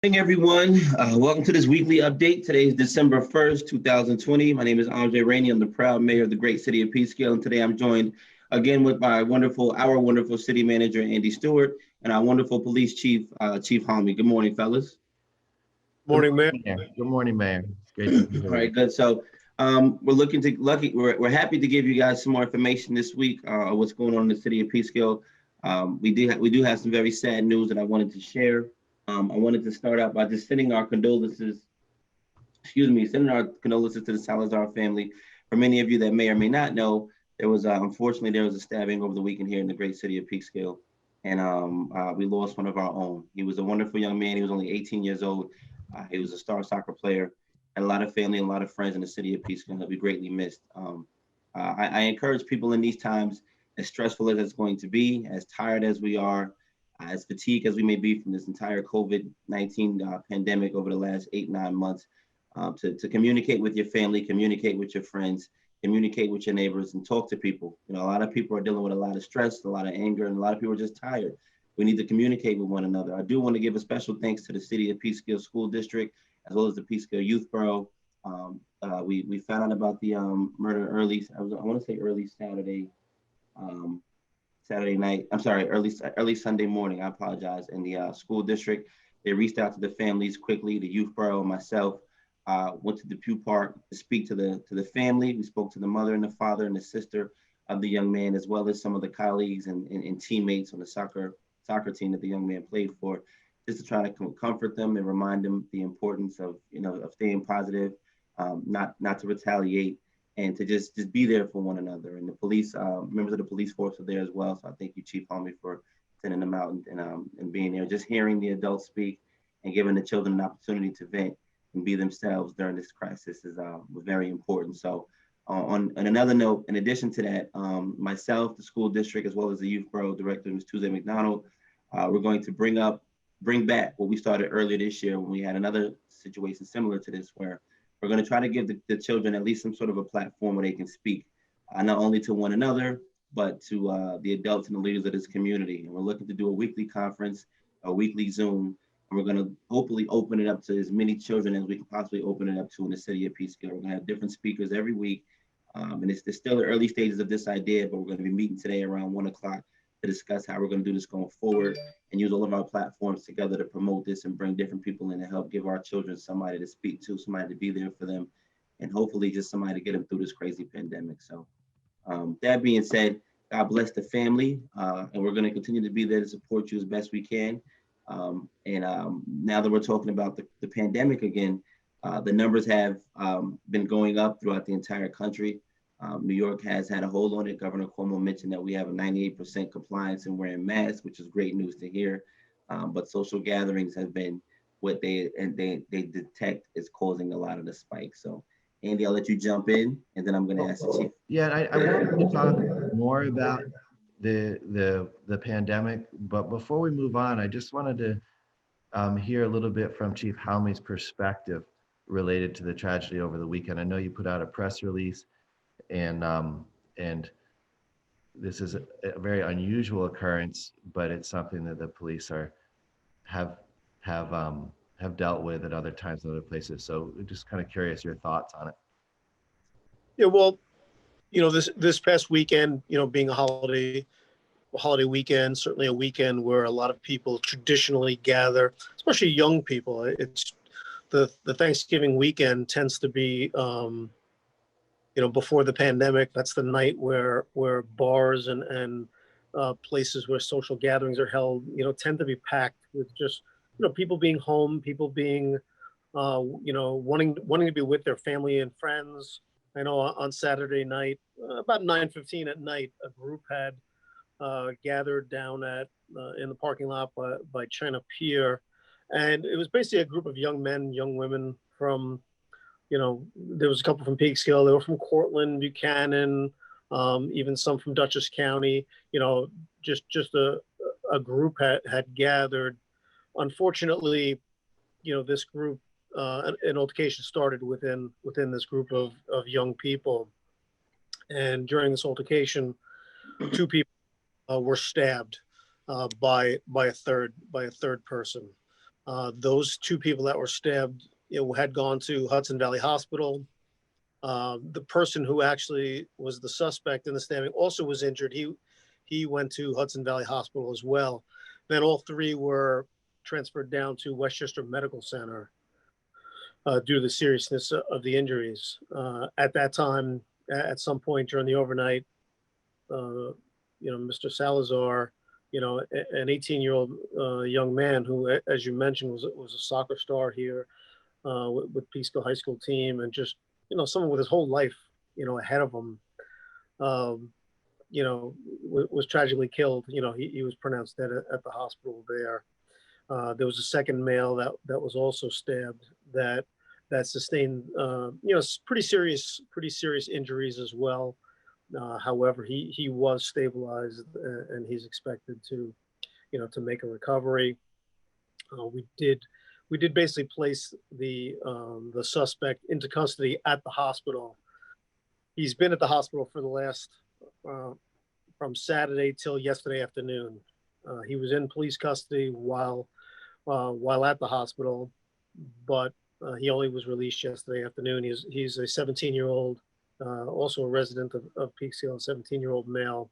Morning, everyone. Welcome to this weekly update. Today is December 1st, 2020. My name is Rainey. I'm the proud mayor of the great city of Peekskill. And today I'm joined again with our wonderful city manager, Andy Stewart, and our wonderful police chief, Chief Homie. Good morning, fellas. Morning, Mayor. Good morning, Mayor. It's great to be here. All right, good. So we're happy to give you guys some more information this week on what's going on in the city of Peekskill. We do have some very sad news that I wanted to share. I wanted to start out by just sending our condolences to the Salazar family. For many of you that may or may not know, unfortunately there was a stabbing over the weekend here in the great city of Peekskill, and we lost one of our own. He was a wonderful young man. He was only 18 years old. He was a star soccer player, and a lot of family and a lot of friends in the city of Peekskill. He'll be greatly missed. I encourage people in these times, as stressful as it's going to be, as tired as we are, as fatigued as we may be from this entire COVID-19 pandemic over the last 8-9 months, to communicate with your family, communicate with your friends, communicate with your neighbors, and talk to people. You know, a lot of people are dealing with a lot of stress, a lot of anger, and a lot of people are just tired. We need to communicate with one another. I do want to give a special thanks to the City of Peekskill School District, as well as the Peekskill Youth Borough. We found out about the murder early, I want to say early Saturday night. I'm sorry, early Sunday morning. I apologize. In the school district, they reached out to the families quickly. The youth borough and myself went to the Pew Park to speak to the family. We spoke to the mother and the father and the sister of the young man, as well as some of the colleagues and teammates on the soccer team that the young man played for, just to try to comfort them and remind them the importance of staying positive, not to retaliate, and to just be there for one another. And the police, members of the police force are there as well. So I thank you, Chief Homie, for sending them out and being there. Just hearing the adults speak and giving the children an opportunity to vent and be themselves during this crisis is very important. So on another note, in addition to that, myself, the school district, as well as the youth borough director, Ms. Tuesday McDonald, we're going to bring back what we started earlier this year when we had another situation similar to this, where we're going to try to give the children at least some sort of a platform where they can speak, not only to one another, but to the adults and the leaders of this community. And we're looking to do a weekly conference, a weekly Zoom, and we're going to hopefully open it up to as many children as we can possibly open it up to in the city of Peekskill. We're going to have different speakers every week. And it's still the early stages of this idea, but we're going to be meeting today around 1 o'clock to discuss how we're going to do this going forward and use all of our platforms together to promote this and bring different people in to help give our children somebody to speak to, somebody to be there for them, and hopefully just somebody to get them through this crazy pandemic. So that being said, God bless the family, and we're going to continue to be there to support you as best we can. Now that we're talking about the pandemic again, the numbers have been going up throughout the entire country. New York has had a hold on it. Governor Cuomo mentioned that we have a 98% compliance in wearing masks, which is great news to hear. But social gatherings have been what they detect is causing a lot of the spike. So, Andy, I'll let you jump in, and then I'm going to ask the chief. Yeah, I wanted to talk more about the pandemic, but before we move on, I just wanted to hear a little bit from Chief Homie's perspective related to the tragedy over the weekend. I know you put out a press release, and this is a very unusual occurrence, but it's something that the police have dealt with at other times in other places. So just kind of curious your thoughts on it. Yeah, well, this past weekend, being a holiday weekend, certainly a weekend where a lot of people traditionally gather, especially young people. It's the Thanksgiving weekend tends to be before the pandemic. That's the night where bars and places where social gatherings are held, tend to be packed with just, people being home, people being, wanting to be with their family and friends. I know on Saturday night, about 9:15 at night, a group had gathered down in the parking lot by China Pier. And it was basically a group of young men, young women from, there was a couple from Peekskill, they were from Cortland, Buchanan, even some from Dutchess County, just a group had gathered. Unfortunately, this group, an altercation started within this group of young people. And during this altercation, 2 people were stabbed by a third person. Those two people that were stabbed, had gone to Hudson Valley Hospital. The person who actually was the suspect in the stabbing also was injured. He went to Hudson Valley Hospital as well. Then all three were transferred down to Westchester Medical Center due to the seriousness of the injuries. At that time, at some point during the overnight, Mr. Salazar, an 18-year-old young man who, as you mentioned, was a soccer star here with Peekskill High School team, and just, someone with his whole life, ahead of him, was tragically killed. He was pronounced dead at the hospital there. There was a second male that was also stabbed that sustained, pretty serious injuries as well. However, he was stabilized and he's expected to make a recovery. We did basically place the suspect into custody at the hospital. He's been at the hospital for the last from Saturday till yesterday afternoon. He was in police custody while at the hospital, but he only was released yesterday afternoon. He's a 17-year-old, also a resident of Peekskill, a 17-year-old male.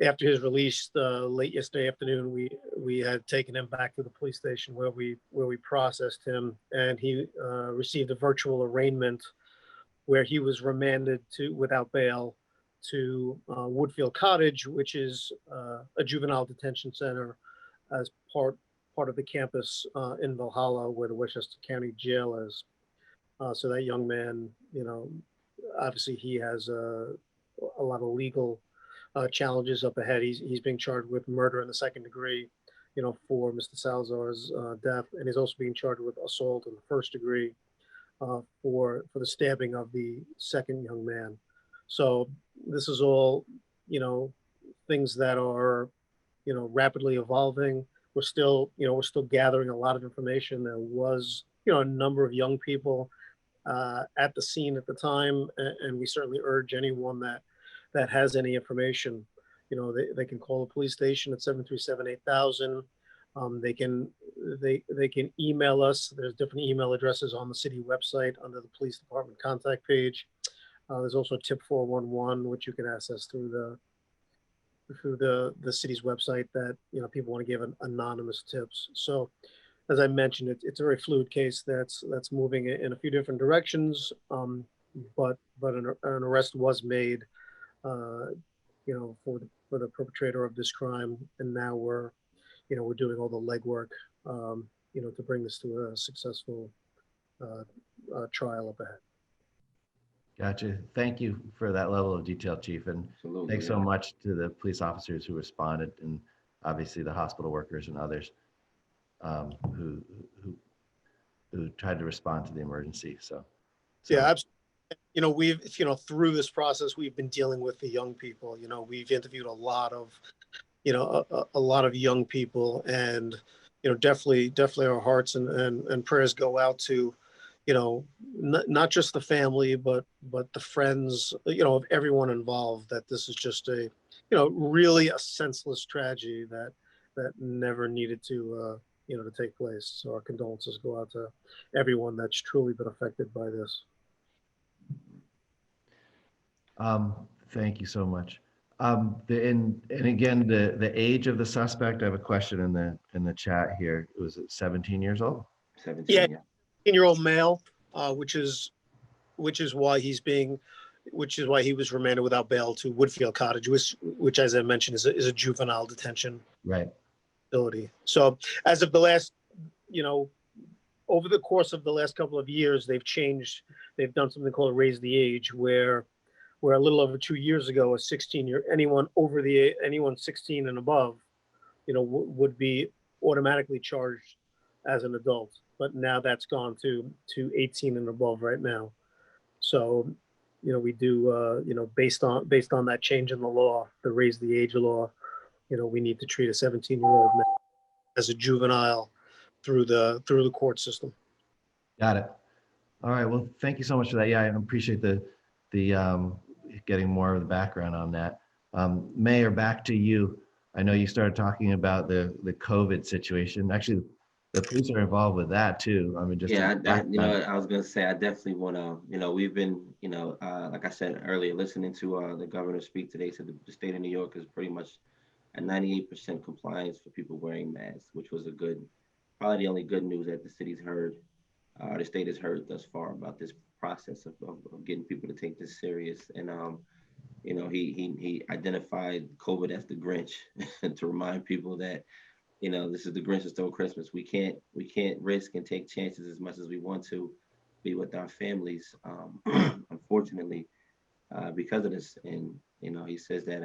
After his release late yesterday afternoon, we had taken him back to the police station where we processed him, and he received a virtual arraignment where he was remanded without bail to Woodfield Cottage, which is a juvenile detention center as part of the campus in Valhalla, where the Westchester County Jail is. So that young man, obviously he has a lot of legal challenges up ahead. He's being charged with murder in the second degree, for Mr. Salazar's death, and he's also being charged with assault in the first degree for the stabbing of the second young man. So this is all, things that are, rapidly evolving. We're still gathering a lot of information. There was, a number of young people at the scene at the time, and we certainly urge anyone that has any information, they can call the police station at 737-8000. They can email us. There's different email addresses on the city website under the police department contact page. There's also tip 411, which you can access through the city's website, that people want to give anonymous tips. So, as I mentioned, it's a very fluid case that's moving in a few different directions. But an arrest was made, for the perpetrator of this crime, and now we're doing all the legwork, to bring this to a successful trial up ahead. Gotcha. Thank you for that level of detail, Chief, and Absolutely, thanks so much to the police officers who responded, and obviously the hospital workers and others who tried to respond to the emergency. So Yeah, absolutely. We've through this process, we've been dealing with the young people. We've interviewed a lot of a lot of young people, and definitely our hearts and prayers go out to not just the family, but the friends, of everyone involved, that this is just a, really a senseless tragedy that never needed to, to take place. So our condolences go out to everyone that's truly been affected by this. Thank you so much. And again, the age of the suspect, I have a question in the chat here. It was 17 years old? 17, Yeah. yeah. 18-year-old male, which is why he was remanded without bail to Woodfield Cottage, which as I mentioned is a juvenile detention facility. So as of the last, over the course of the last couple of years, they've done something called raise the age, where a little over 2 years ago, anyone 16 and above, would be automatically charged as an adult. But now that's gone to 18 and above right now. So, we do, based on that change in the law, the raise the age law, we need to treat a 17-year-old as a juvenile through the court system. Got it. All right. Well, thank you so much for that. Yeah, I appreciate the getting more of the background on that. Mayor, back to you. I know you started talking about the COVID situation. Actually, the police are involved with that too. I mean, just to Yeah, back that. I was gonna say, I definitely want to, we've been, like I said earlier, listening to the governor speak today. Said the state of New York is pretty much at 98% compliance for people wearing masks, which was probably the only good news that the state has heard thus far about this process of getting people to take this serious. And he identified COVID as the Grinch to remind people that this is the Grinch that stole Christmas. We can't risk and take chances as much as we want to be with our families. Unfortunately, because of this, and he says that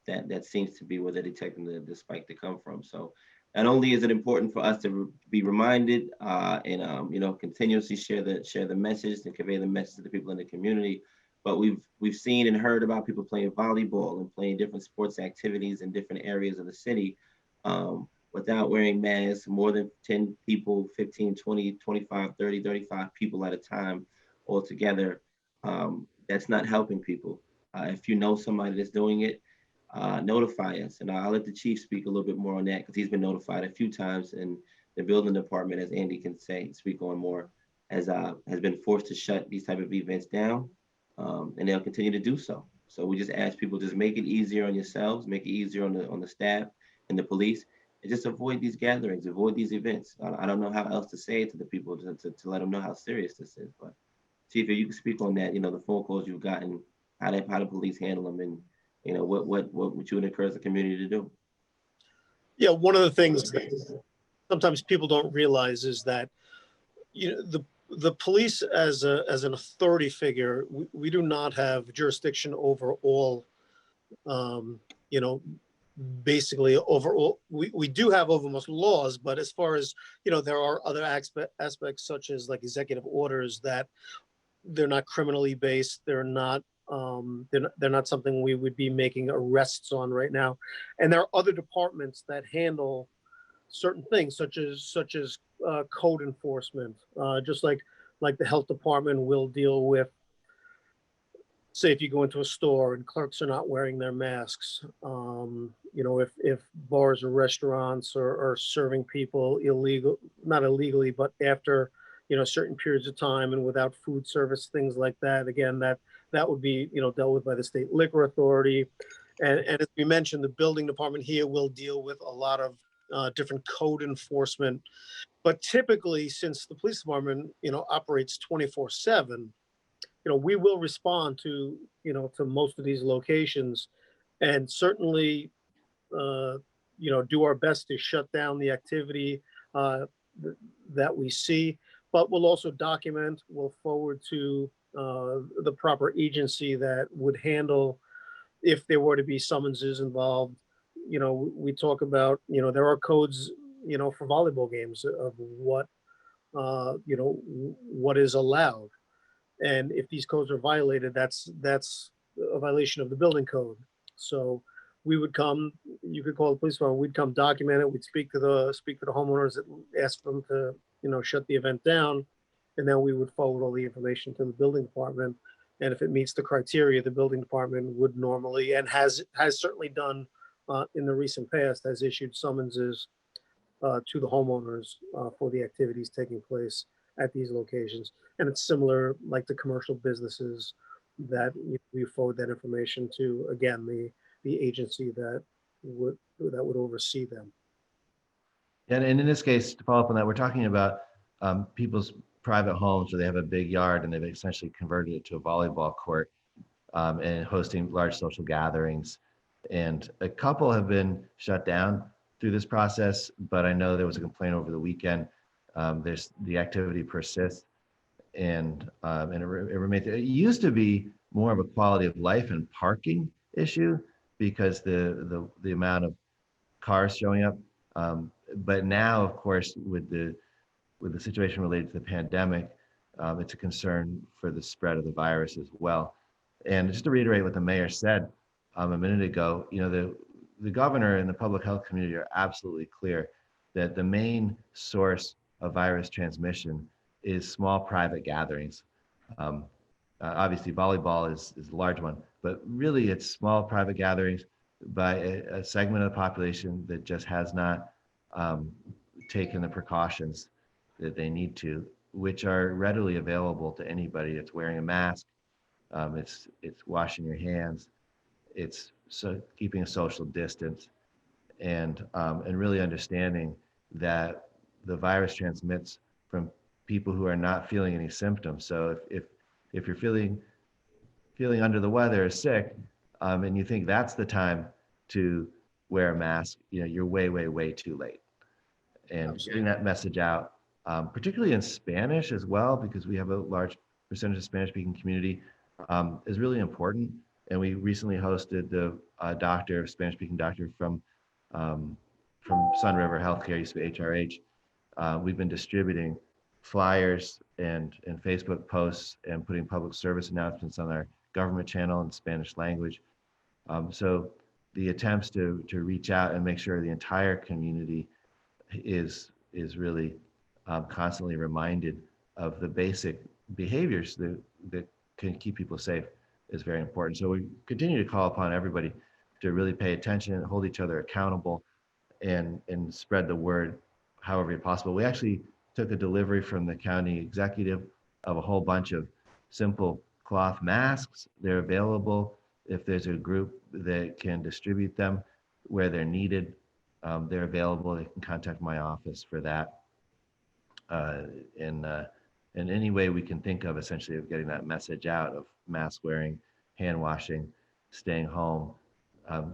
that seems to be where they're detecting the spike to come from. So not only is it important for us to be reminded and continuously share the message and convey the message to the people in the community, but we've seen and heard about people playing volleyball and playing different sports activities in different areas of the city without wearing masks, more than 10 people, 15, 20, 25, 30, 35 people at a time all together. That's not helping people. If you know somebody that's doing it, notify us. And I'll let the chief speak a little bit more on that because he's been notified a few times. And the building department, as Andy can speak on more, has been forced to shut these type of events down, and they'll continue to do so. So we just ask people, just make it easier on yourselves, make it easier on the staff and the police, and just avoid these gatherings, avoid these events. I don't know how else to say it to the people to let them know how serious this is. But Chief, if you can speak on that, the phone calls you've gotten, how the police handle them, and what you would encourage the community to do. Yeah, one of the things that sometimes people don't realize is that the police as an authority figure, we do not have jurisdiction over all, you know, basically over all. We do have over most laws, but as far as there are other aspects such as like executive orders that they're not criminally based. They're not something we would be making arrests on right now. And there are other departments that handle certain things, such as code enforcement, just like the health department will deal with. Say if you go into a store and clerks are not wearing their masks, if bars or restaurants are serving people not illegally, but after certain periods of time and without food service, things like that. Again, that would be dealt with by the state liquor authority, and as we mentioned, the building department here will deal with a lot of different code enforcement. But typically, since the police department operates 24/7, we will respond to most of these locations, and certainly do our best to shut down the activity that we see. But we'll also document, we'll forward to the proper agency that would handle if there were to be summonses involved. We talk about, there are codes, for volleyball games of what is allowed. And if these codes are violated, that's a violation of the building code. So we would come, you could call the police department, we'd come document it, we'd speak to the homeowners, ask them to, shut the event down. And then we would forward all the information to the building department. And if it meets the criteria, the building department would normally, and has certainly done in the recent past, has issued summonses to the homeowners for the activities taking place at these locations. And it's similar like the commercial businesses that we forward that information to, again, the agency that would oversee them. And in this case, to follow up on that, we're talking about people's private homes where they have a big yard and they've essentially converted it to a volleyball court and hosting large social gatherings. And a couple have been shut down through this process, but I know there was a complaint over the weekend. The activity persists, and it remains. It used to be more of a quality of life and parking issue because the amount of cars showing up. But now, of course, with the situation related to the pandemic, it's a concern for the spread of the virus as well. And just to reiterate what the mayor said a minute ago, the governor and the public health community are absolutely clear that the main source of virus transmission is small private gatherings. Obviously, volleyball is a large one, but really it's small private gatherings by a segment of the population that just has not taken the precautions that they need to, which are readily available to anybody. It's wearing a mask, it's washing your hands, it's keeping a social distance, and really understanding that the virus transmits from people who are not feeling any symptoms. So if you're feeling under the weather or sick, and you think that's the time to wear a mask, you're way too late. And getting that message out, particularly in Spanish as well, because we have a large percentage of Spanish-speaking community, is really important. And we recently hosted the Spanish-speaking doctor um, from Sun River Healthcare, used to be HRH. We've been distributing flyers and Facebook posts and putting public service announcements on our government channel in Spanish language. So the attempts to reach out and make sure the entire community is really constantly reminded of the basic behaviors that can keep people safe is very important. So we continue to call upon everybody to really pay attention and hold each other accountable and spread the word however possible. We actually took a delivery from the county executive of a whole bunch of simple cloth masks. They're available if there's a group that can distribute them where they're needed. They're available. They can contact my office for that. In any way we can think of, essentially, of getting that message out of mask wearing, hand washing, staying home,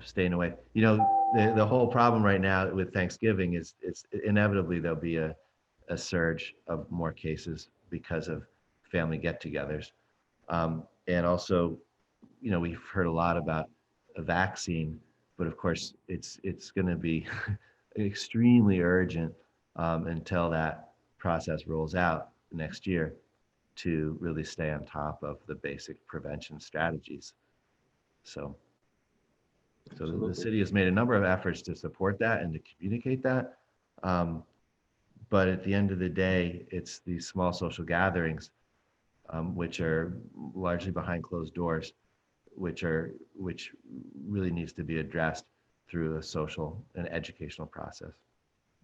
staying away. The whole problem right now with Thanksgiving is it's inevitably there'll be a surge of more cases because of family get-togethers. And also, we've heard a lot about a vaccine, but of course it's going to be extremely urgent until that process rolls out next year to really stay on top of the basic prevention strategies. So the city has made a number of efforts to support that and to communicate that. But at the end of the day, it's these small social gatherings, which are largely behind closed doors, which really needs to be addressed through a social and educational process.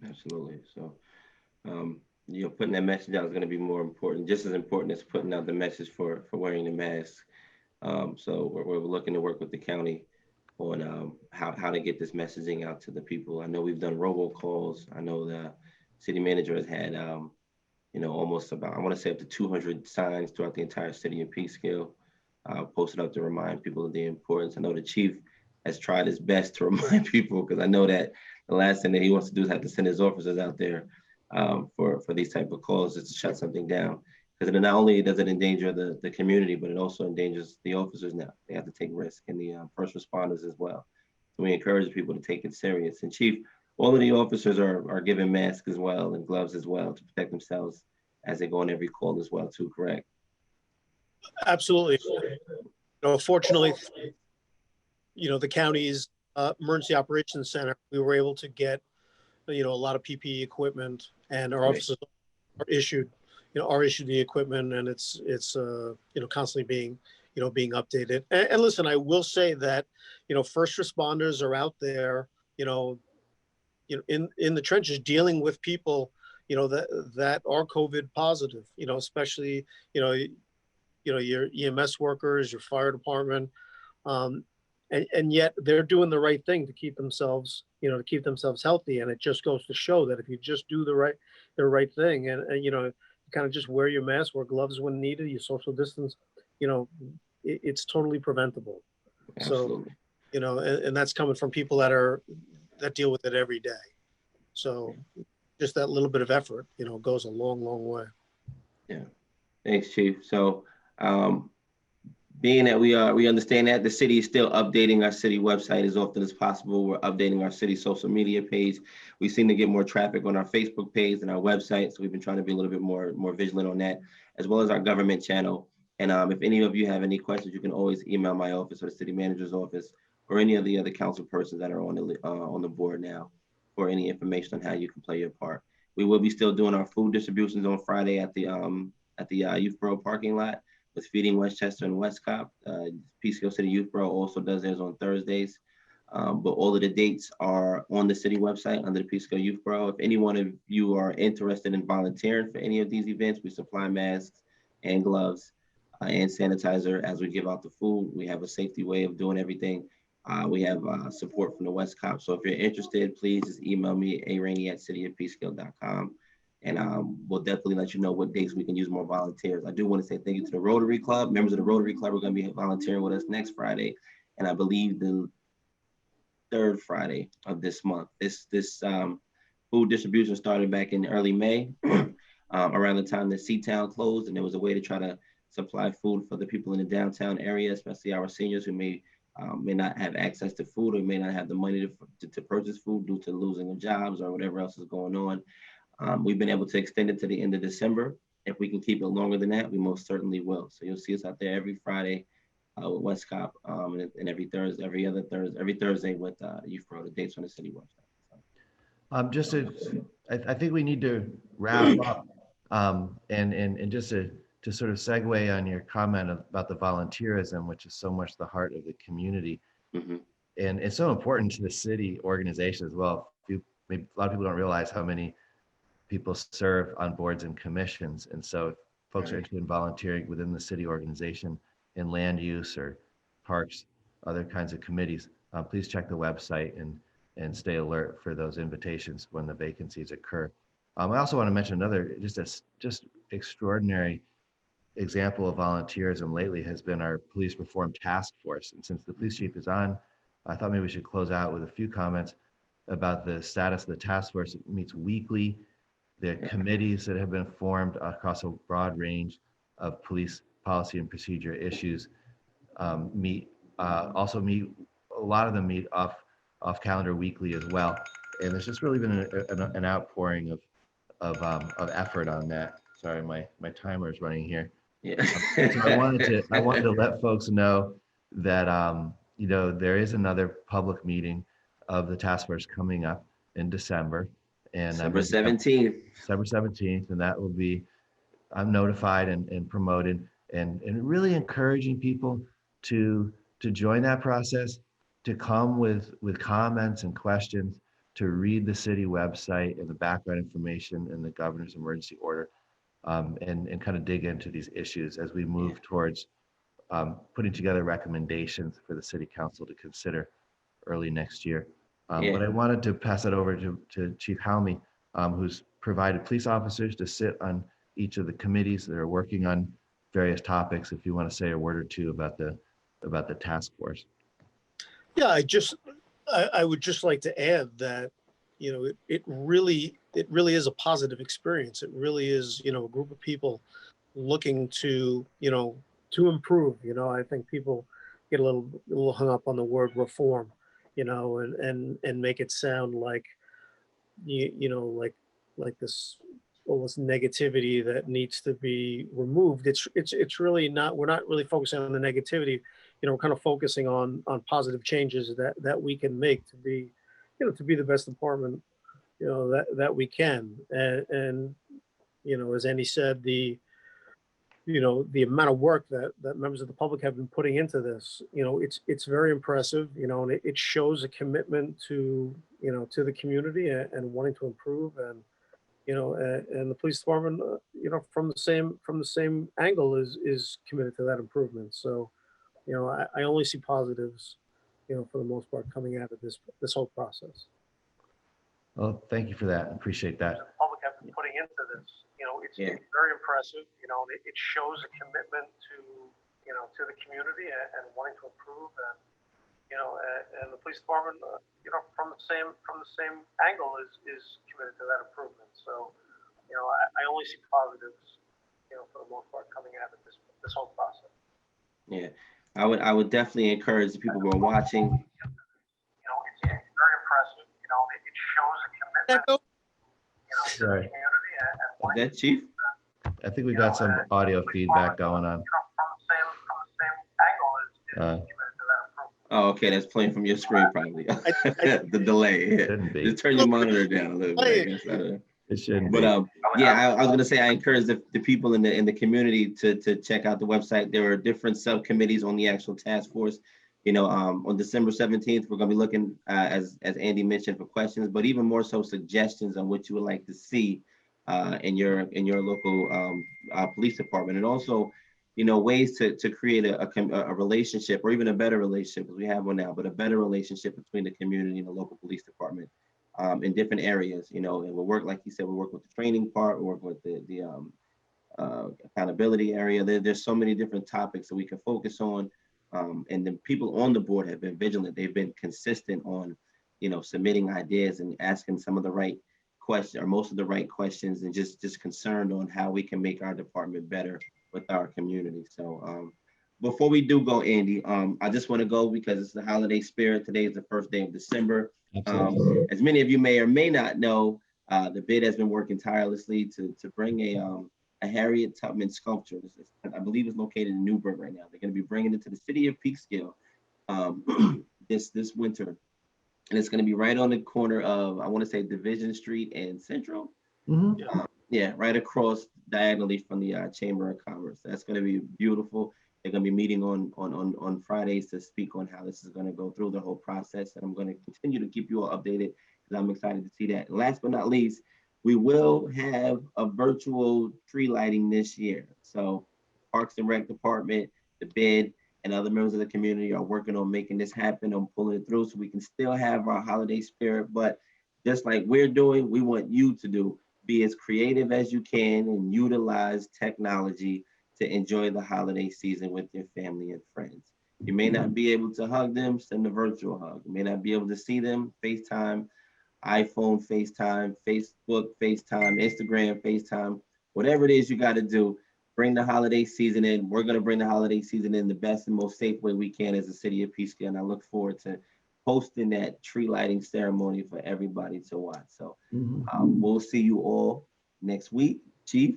Absolutely. So, putting that message out is going to be more important, just as important as putting out the message for wearing the mask. So we're looking to work with the county on how to get this messaging out to the people. I know we've done robocalls. I know the city manager has had, almost about, I want to say up to 200 signs throughout the entire city in Peekskill, posted up to remind people of the importance. I know the chief has tried his best to remind people, because I know that the last thing that he wants to do is have to send his officers out there for these type of calls just to shut something down. Because not only does it endanger the community, but it also endangers the officers now. They have to take risk, and the first responders as well. So we encourage people to take it serious. And Chief, all of the officers are given masks as well and gloves as well to protect themselves as they go on every call as well too, correct? Absolutely. Fortunately, the county's emergency operations center, we were able to get, a lot of PPE equipment, and our officers are issued the equipment, and it's constantly being updated. And listen, I will say that, first responders are out there, in the trenches dealing with people, that are COVID positive, especially, your EMS workers, your fire department, and yet they're doing the right thing to keep themselves healthy. And it just goes to show that if you just do the right thing, and kind of just wear your mask, wear gloves when needed, you social distance, it's totally preventable. Absolutely. So, and that's coming from people that deal with it every day. So just that little bit of effort, goes a long, long way. Yeah. Thanks, Chief. So, being that we understand that the city is still updating our city website as often as possible. We're updating our city social media page. We seem to get more traffic on our Facebook page and our website, so we've been trying to be a little bit more vigilant on that, as well as our government channel. And if any of you have any questions, you can always email my office or the city manager's office or any of the other council persons that are on the board now for any information on how you can play your part. We will be still doing our food distributions on Friday at the Youth Borough parking lot with Feeding Westchester and Westcott. Peekskill City Youth Borough also does theirs on Thursdays. But all of the dates are on the city website under the Peekskill Youth Bureau. If any one of you are interested in volunteering for any of these events, we supply masks and gloves and sanitizer as we give out the food. We have a safety way of doing everything. We have support from the West Cop. So if you're interested, please just email me, arainey@cityofpeekskill.com. And we'll definitely let you know what dates we can use more volunteers. I do want to say thank you to the Rotary Club. Members of the Rotary Club are going to be volunteering with us next Friday. And I believe the third Friday of this month. This food distribution started back in early May, around the time that Seatown closed, and there was a way to try to supply food for the people in the downtown area, especially our seniors who may not have access to food or may not have the money to purchase food due to losing of jobs or whatever else is going on. We've been able to extend it to the end of December. If we can keep it longer than that, we most certainly will. So you'll see us out there every Friday with West Cop, and every Thursday with Youth Pro. The dates on the city website. I think we need to wrap up, and just to sort of segue on your comment about the volunteerism, which is so much the heart of the community, Mm-hmm. and it's so important to the city organization as well. Maybe a lot of people don't realize how many people serve on boards and commissions, and so if folks are interested in volunteering within the city organization in land use or parks, other kinds of committees, please check the website and stay alert for those invitations when the vacancies occur. I also want to mention another just extraordinary example of volunteerism lately has been our police reform task force. And since the police chief is on, I thought maybe we should close out with a few comments about the status of the task force. It meets weekly. The committees that have been formed across a broad range of police policy and procedure issues meet. A lot of them meet off calendar weekly as well. And there's just really been an outpouring of effort on that. Sorry, my timer is running here. Yeah. So I wanted to let folks know that there is another public meeting of the task force coming up in December. And December 17th. And that will be, I'm notified and promoted, and really encouraging people to join that process, to come with comments and questions, to read the city website and the background information and the governor's emergency order, and kind of dig into these issues as we move towards putting together recommendations for the city council to consider early next year. But I wanted to pass it over to Chief Halmy, who's provided police officers to sit on each of the committees that are working on various topics. If you want to say a word or two about the task force. Yeah, I would just like to add that, it really is a positive experience. It really is, a group of people looking to improve. I think people get a little hung up on the word reform, and make it sound like, like this almost negativity that needs to be removed. It's really not. We're not really focusing on the negativity. We're kind of focusing on positive changes that we can make to be, to be the best department, that we can. And as Andy said, the amount of work that members of the public have been putting into this, it's very impressive, and it shows a commitment to the community and wanting to improve. And and the police department, from the same angle is committed to that improvement. So, I only see positives, for the most part, coming out of this whole process. Well, thank you for that. Appreciate that. The public have been putting into this, it's very impressive. It shows a commitment to the community and wanting to improve. And and the police department, from the same angle is committed to that improvement. So, I only see positives, for the most part, coming out of this whole process. Yeah, I would definitely encourage the people who are watching. It's very impressive. It shows a commitment, to the community. Is that Chief? I think we got some audio feedback going on. From the same angle is committed to that improvement. Oh, okay, that's playing from your screen probably. The delay. Shouldn't be. Just turn your monitor down a little bit. I guess. It shouldn't But be. I was gonna say I encourage the people in the community to check out the website. There are different subcommittees on the actual task force. On December 17th, we're going to be looking, as Andy mentioned, for questions, but even more so suggestions on what you would like to see in your local police department, and also, ways to create a relationship, or even a better relationship, because we have one now, but a better relationship between the community and the local police department in different areas. And we'll work, like you said, we'll work with the training part, we'll work with the accountability area. There's so many different topics that we can focus on. And the people on the board have been vigilant. They've been consistent on, submitting ideas and asking some of the right questions, or most of the right questions, and just concerned on how we can make our department better with our community. So before we do go, Andy, I just want to go because it's the holiday spirit. Today is the first day of December. As many of you may or may not know, the bid has been working tirelessly to bring a Harriet Tubman sculpture. I believe it's located in Newburgh right now. They're going to be bringing it to the city of Peekskill this winter. And it's going to be right on the corner of, I want to say, Division Street and Central. Yeah, right across diagonally from the Chamber of Commerce. That's going to be beautiful. They're going to be meeting on Fridays to speak on how this is going to go through the whole process. And I'm going to continue to keep you all updated because I'm excited to see that. And last but not least, we will have a virtual tree lighting this year. So Parks and Rec Department, the bid, and other members of the community are working on making this happen, on pulling it through so we can still have our holiday spirit. But just like we're doing, we want you to do. Be as creative as you can and utilize technology to enjoy the holiday season with your family and friends. You may not be able to hug them, send a virtual hug. You may not be able to see them, FaceTime, iPhone FaceTime, Facebook FaceTime, Instagram FaceTime, whatever it is you got to do, bring the holiday season in. We're going to bring the holiday season in the best and most safe way we can as a city of Peekskill. And I look forward to hosting that tree lighting ceremony for everybody to watch. So we'll see you all next week. Chief,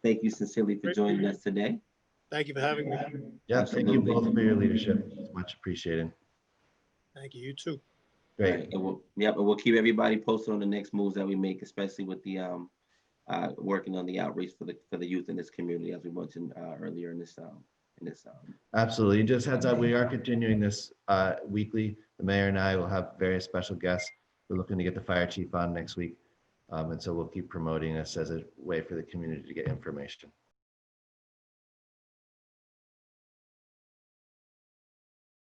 thank you sincerely for joining us today. Thank you for having me. Yeah, Absolutely. thank you both for your leadership. It's much appreciated. Thank you. You too. Great. Right. And we'll keep everybody posted on the next moves that we make, especially with the working on the outreach for the youth in this community, as we mentioned earlier in this. Absolutely. Just heads up, we are continuing this weekly. The mayor and I will have various special guests. We're looking to get the fire chief on next week. And so we'll keep promoting this as a way for the community to get information.